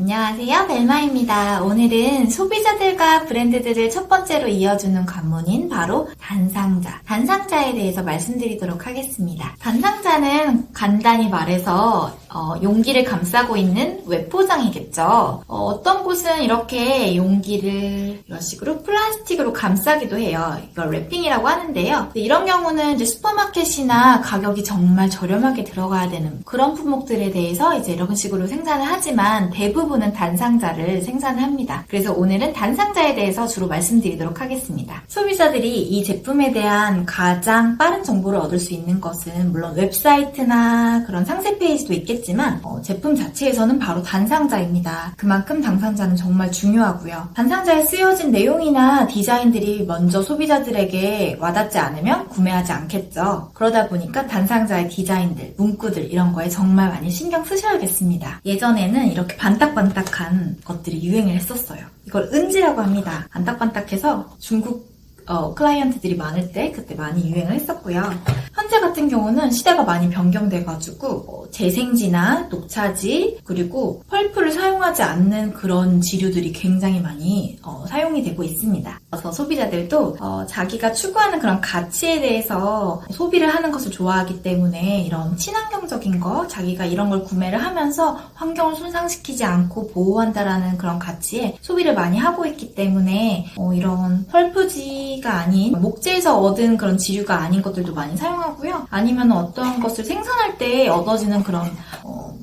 안녕하세요, 벨마입니다. 오늘은 소비자들과 브랜드들을 첫 번째로 이어주는 관문인 바로 단상자. 단상자에 대해서 말씀드리도록 하겠습니다. 단상자는 간단히 말해서 용기를 감싸고 있는 웹포장이겠죠. 어떤 곳은 이렇게 용기를 이런 식으로 플라스틱으로 감싸기도 해요. 이걸 랩핑이라고 하는데요. 이런 경우는 이제 슈퍼마켓이나 가격이 정말 저렴하게 들어가야 되는 그런 품목들에 대해서 이제 이런 식으로 생산을 하지만 대부분은 단상자를 생산합니다. 그래서 오늘은 단상자에 대해서 주로 말씀드리도록 하겠습니다. 소비자들이 이 제품에 대한 가장 빠른 정보를 얻을 수 있는 것은 물론 웹사이트나 그런 상세 페이지도 있겠지만 제품 자체에서는 바로 단상자입니다. 그만큼 단상자는 정말 중요하고요. 단상자에 쓰여진 내용이나 디자인들이 먼저 소비자들에게 와닿지 않으면 구매하지 않겠죠. 그러다 보니까 단상자의 디자인들, 문구들 이런 거에 정말 많이 신경 쓰셔야겠습니다. 예전에는 이렇게 반딱반딱한 것들이 유행을 했었어요. 이걸 은지라고 합니다. 반딱반딱해서 중국 클라이언트들이 많을 때 그때 많이 유행을 했었고요. 현재 같은 경우는 시대가 많이 변경돼가지고 재생지나 녹차지 그리고 펄프를 사용하지 않는 그런 지류들이 굉장히 많이 사용이 되고 있습니다. 그래서 소비자들도 자기가 추구하는 그런 가치에 대해서 소비를 하는 것을 좋아하기 때문에 이런 친환경적인 거, 자기가 이런 걸 구매를 하면서 환경을 손상시키지 않고 보호한다라는 그런 가치에 소비를 많이 하고 있기 때문에 이런 펄프지가 아닌 목재에서 얻은 그런 지류가 아닌 것들도 많이 사용하고요. 아니면 어떤 것을 생산할 때 얻어지는 그런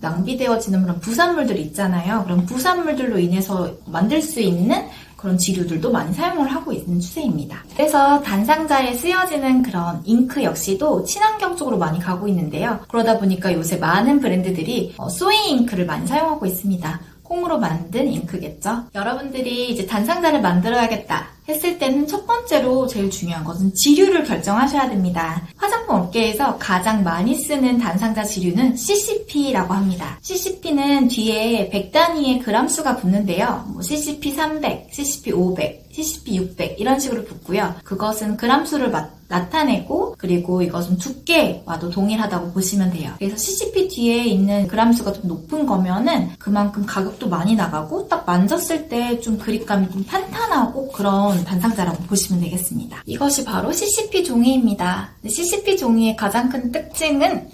낭비되어지는 그런 부산물들 있잖아요. 그런 부산물들로 인해서 만들 수 있는 그런 지류들도 많이 사용을 하고 있는 추세입니다. 그래서 단상자에 쓰여지는 그런 잉크 역시도 친환경 쪽으로 많이 가고 있는데요. 그러다 보니까 요새 많은 브랜드들이 소이 잉크를 많이 사용하고 있습니다. 콩으로 만든 잉크겠죠. 여러분들이 이제 단상자를 만들어야겠다 했을 때는 첫 번째로 제일 중요한 것은 지류를 결정하셔야 됩니다. 화장품 업계에서 가장 많이 쓰는 단상자 지류는 CCP라고 합니다. CCP는 뒤에 100단위의 그람수가 붙는데요. CCP 300, CCP 500, CCP 600 이런 식으로 붙고요. 그것은 그람수를 나타내고 그리고 이것은 두께와도 동일하다고 보시면 돼요. 그래서 CCP 뒤에 있는 그람수가 좀 높은 거면은 그만큼 가격도 많이 나가고 딱 만졌을 때 좀 그립감이 좀 탄탄하고 그런 단상자라고 보시면 되겠습니다. 이것이 바로 CCP 종이입니다. CCP 종이의 가장 큰 특징은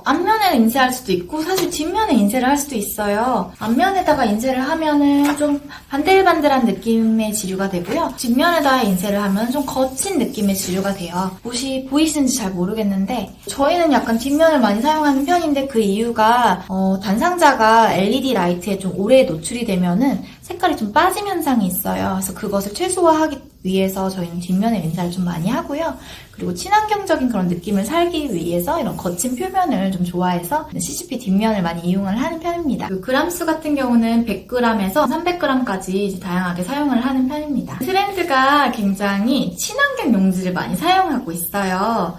앞면에 인쇄할 수도 있고 사실 뒷면에 인쇄를 할 수도 있어요. 앞면에다가 인쇄를 하면은 좀 반들반들한 느낌의 지류가 되고요. 뒷면에다가 인쇄를 하면 좀 거친 느낌의 지류가 돼요. 혹시 보이시는지 잘 모르겠는데 저희는 약간 뒷면을 많이 사용하는 편인데 그 이유가 단상자가 LED 라이트에 좀 오래 노출이 되면은 색깔이 좀 빠짐 현상이 있어요. 그래서 그것을 최소화하기 위해서 저희는 뒷면에 인쇄를 좀 많이 하고요. 그리고 친환경적인 그런 느낌을 살기 위해서 이런 거친 표면을 좀 좋아해서 CCP 뒷면을 많이 이용을 하는 편입니다. 그람수 같은 경우는 100g에서 300g까지 다양하게 사용을 하는 편입니다. 트렌드가 굉장히 친환경 용지를 많이 사용하고 있어요.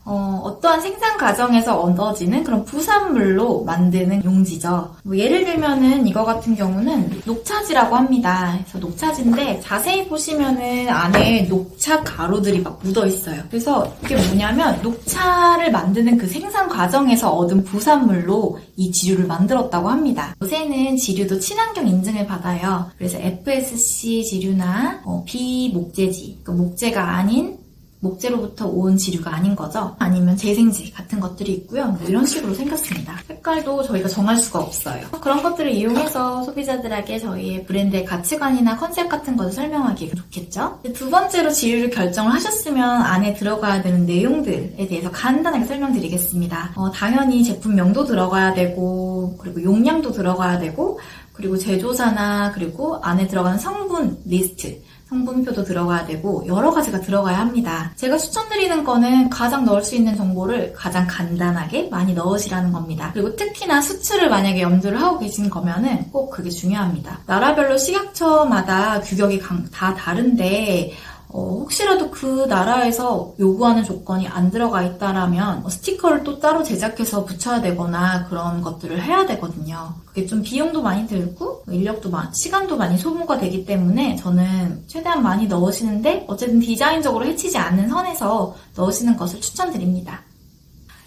어떠한 생산 과정에서 얻어지는 그런 부산물로 만드는 용지죠. 예를 들면은 이거 같은 경우는 녹차지라고 합니다. 그래서 녹차지인데 자세히 보시면은 안에 녹차 가루들이 막 묻어 있어요. 그래서 이게 뭐냐면 녹차를 만드는 그 생산 과정에서 얻은 부산물로 이 지류를 만들었다고 합니다. 요새는 지류도 친환경 인증을 받아요. 그래서 FSC 지류나 비목재지, 그러니까 목재가 아닌 목재로부터 온 지류가 아닌 거죠. 아니면 재생지 같은 것들이 있고요. 뭐 이런 식으로 생겼습니다. 색깔도 저희가 정할 수가 없어요. 그런 것들을 이용해서 소비자들에게 저희의 브랜드의 가치관이나 컨셉 같은 것을 설명하기가 좋겠죠. 두 번째로 지류를 결정을 하셨으면 안에 들어가야 되는 내용들에 대해서 간단하게 설명드리겠습니다. 당연히 제품명도 들어가야 되고 그리고 용량도 들어가야 되고 그리고 제조사나 그리고 안에 들어가는 성분 리스트 성분표도 들어가야 되고 여러 가지가 들어가야 합니다. 제가 추천드리는 거는 가장 넣을 수 있는 정보를 가장 간단하게 많이 넣으시라는 겁니다. 그리고 특히나 수출을 만약에 염두를 하고 계신 거면은 꼭 그게 중요합니다. 나라별로 식약처마다 규격이 다 다른데 혹시라도 그 나라에서 요구하는 조건이 안 들어가 있다라면 스티커를 또 따로 제작해서 붙여야 되거나 그런 것들을 해야 되거든요. 그게 좀 비용도 많이 들고 인력도 시간도 많이 소모가 되기 때문에 저는 최대한 많이 넣으시는데 어쨌든 디자인적으로 해치지 않는 선에서 넣으시는 것을 추천드립니다.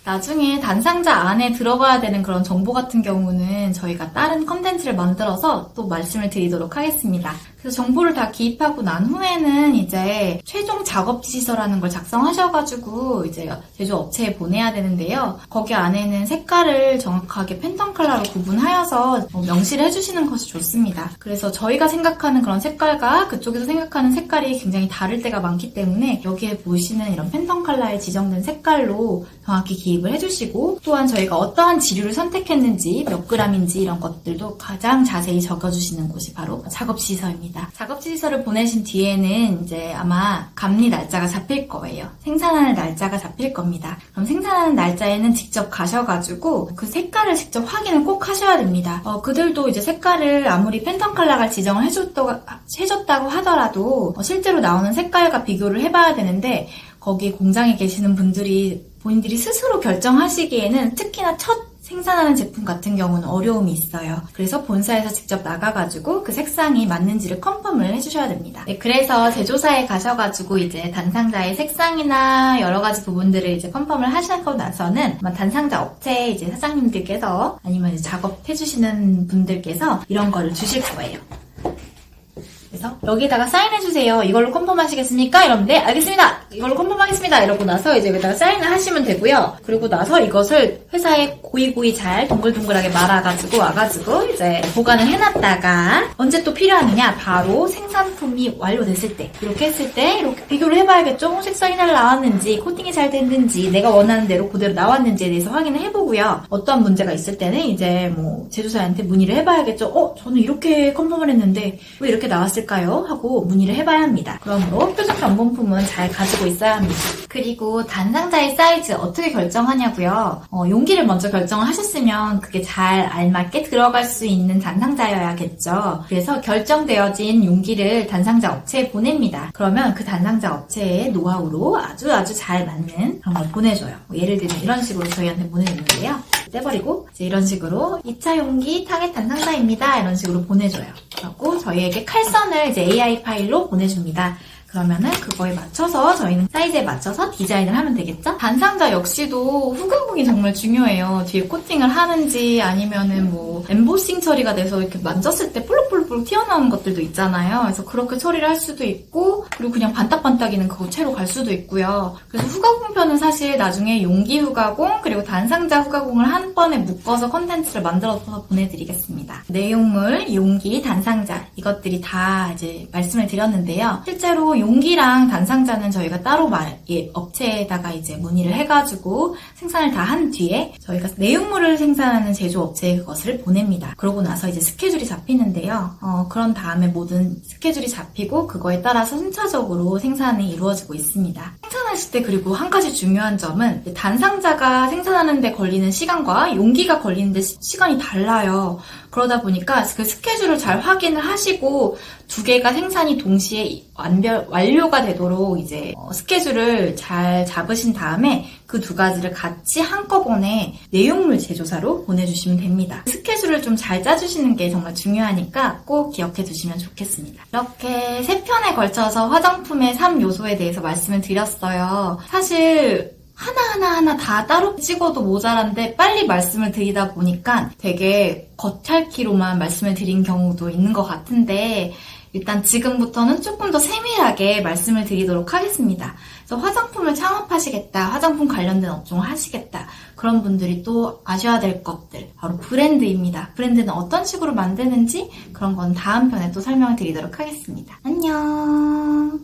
나중에 단상자 안에 들어가야 되는 그런 정보 같은 경우는 저희가 다른 컨텐츠를 만들어서 또 말씀을 드리도록 하겠습니다. 그래서 정보를 다 기입하고 난 후에는 이제 최종 작업 지시서라는 걸 작성하셔가지고 이제 제조업체에 보내야 되는데요. 거기 안에는 색깔을 정확하게 팬텀 컬러로 구분하여서 명시를 해주시는 것이 좋습니다. 그래서 저희가 생각하는 그런 색깔과 그쪽에서 생각하는 색깔이 굉장히 다를 때가 많기 때문에 여기에 보시는 이런 팬텀 컬러에 지정된 색깔로 정확히 기입을 해주시고, 또한 저희가 어떠한 지류를 선택했는지 몇 그램인지 이런 것들도 가장 자세히 적어주시는 곳이 바로 작업 지시서입니다. 작업 지시서를 보내신 뒤에는 이제 아마 감리 날짜가 잡힐 거예요. 생산하는 날짜가 잡힐 겁니다. 그럼 생산하는 날짜에는 직접 가셔가지고 그 색깔을 직접 확인을 꼭 하셔야 됩니다. 그들도 이제 색깔을 아무리 팬텀 컬러가 지정을 해줬다고 하더라도 실제로 나오는 색깔과 비교를 해봐야 되는데, 거기 공장에 계시는 분들이 본인들이 스스로 결정하시기에는 특히나 첫 생산하는 제품 같은 경우는 어려움이 있어요. 그래서 본사에서 직접 나가가지고 그 색상이 맞는지를 컨펌을 해주셔야 됩니다. 네, 그래서 제조사에 가셔가지고 이제 단상자의 색상이나 여러 가지 부분들을 이제 컨펌을 하시고 나서는 단상자 업체 이제 사장님들께서 아니면 이제 작업해주시는 분들께서 이런 거를 주실 거예요. 그래서 여기다가 사인해주세요. 이걸로 컨펌하시겠습니까? 이러면 네, 알겠습니다. 이걸로 컨펌하겠습니다. 이러고 나서 이제 여기다가 사인을 하시면 되고요. 그리고 나서 이것을 회사에 고이고이 잘 동글동글하게 말아가지고 와가지고 이제 보관을 해놨다가 언제 또 필요하느냐? 바로 생산품이 완료됐을 때, 이렇게 했을 때 이렇게 비교를 해봐야겠죠? 색상이 잘 나왔는지, 코팅이 잘 됐는지, 내가 원하는 대로 그대로 나왔는지에 대해서 확인을 해보고요. 어떠한 문제가 있을 때는 이제 뭐 제조사한테 문의를 해봐야겠죠? 저는 이렇게 컨펌을 했는데 왜 이렇게 나왔을까요? 하고 문의를 해봐야 합니다. 그러므로 표준 변공품은 잘 가지고 있어야 합니다. 그리고 단상자의 사이즈 어떻게 결정하냐고요? 용기를 먼저 결정을 하셨으면 그게 잘 알맞게 들어갈 수 있는 단상자여야겠죠. 그래서 결정되어진 용기를 단상자 업체에 보냅니다. 그러면 그 단상자 업체의 노하우로 아주 잘 맞는 그런 걸 보내줘요. 예를 들면 이런 식으로 저희한테 보내줬는데요. 떼버리고 이제 이런 식으로 2차 용기 타겟 단상자입니다. 이런 식으로 보내줘요. 그리고 저희에게 칼선을 이제 AI 파일로 보내줍니다. 그러면은 그거에 맞춰서 저희는 사이즈에 맞춰서 디자인을 하면 되겠죠? 단상자 역시도 후가공이 정말 중요해요. 뒤에 코팅을 하는지 아니면은 뭐 엠보싱 처리가 돼서 이렇게 만졌을 때 볼록볼록 튀어나오는 것들도 있잖아요. 그래서 그렇게 처리를 할 수도 있고, 그리고 그냥 반딱반딱이는 그거 채로 갈 수도 있고요. 그래서 후가공 편은 사실 나중에 용기 후가공 그리고 단상자 후가공을 한 번에 묶어서 컨텐츠를 만들어서 보내드리겠습니다. 내용물, 용기, 단상자 이것들이 다 이제 말씀을 드렸는데요. 실제로 용기랑 단상자는 저희가 따로 업체에다가 이제 문의를 해가지고 생산을 다 한 뒤에 저희가 내용물을 생산하는 제조업체에 그것을 보냅니다. 그러고 나서 이제 스케줄이 잡히는데요. 그런 다음에 모든 스케줄이 잡히고 그거에 따라서 순차적으로 생산이 이루어지고 있습니다. 생산하실 때 그리고 한 가지 중요한 점은 단상자가 생산하는 데 걸리는 시간과 용기가 걸리는 데 시간이 달라요. 그러다 보니까 그 스케줄을 잘 확인을 하시고 두 개가 생산이 동시에 완료가 되도록 이제 스케줄을 잘 잡으신 다음에 그 두 가지를 같이 한꺼번에 내용물 제조사로 보내주시면 됩니다. 스케줄을 좀 잘 짜주시는 게 정말 중요하니까 꼭 기억해 두시면 좋겠습니다. 이렇게 3편에 걸쳐서 화장품의 3요소에 대해서 말씀을 드렸어요. 사실 하나하나 다 따로 찍어도 모자란데 빨리 말씀을 드리다 보니까 되게 겉핥기로만 말씀을 드린 경우도 있는 것 같은데, 일단 지금부터는 조금 더 세밀하게 말씀을 드리도록 하겠습니다. 그래서 화장품을 창업하시겠다, 화장품 관련된 업종을 하시겠다, 그런 분들이 또 아셔야 될 것들, 바로 브랜드입니다. 브랜드는 어떤 식으로 만드는지 그런 건 다음 편에 또 설명을 드리도록 하겠습니다. 안녕!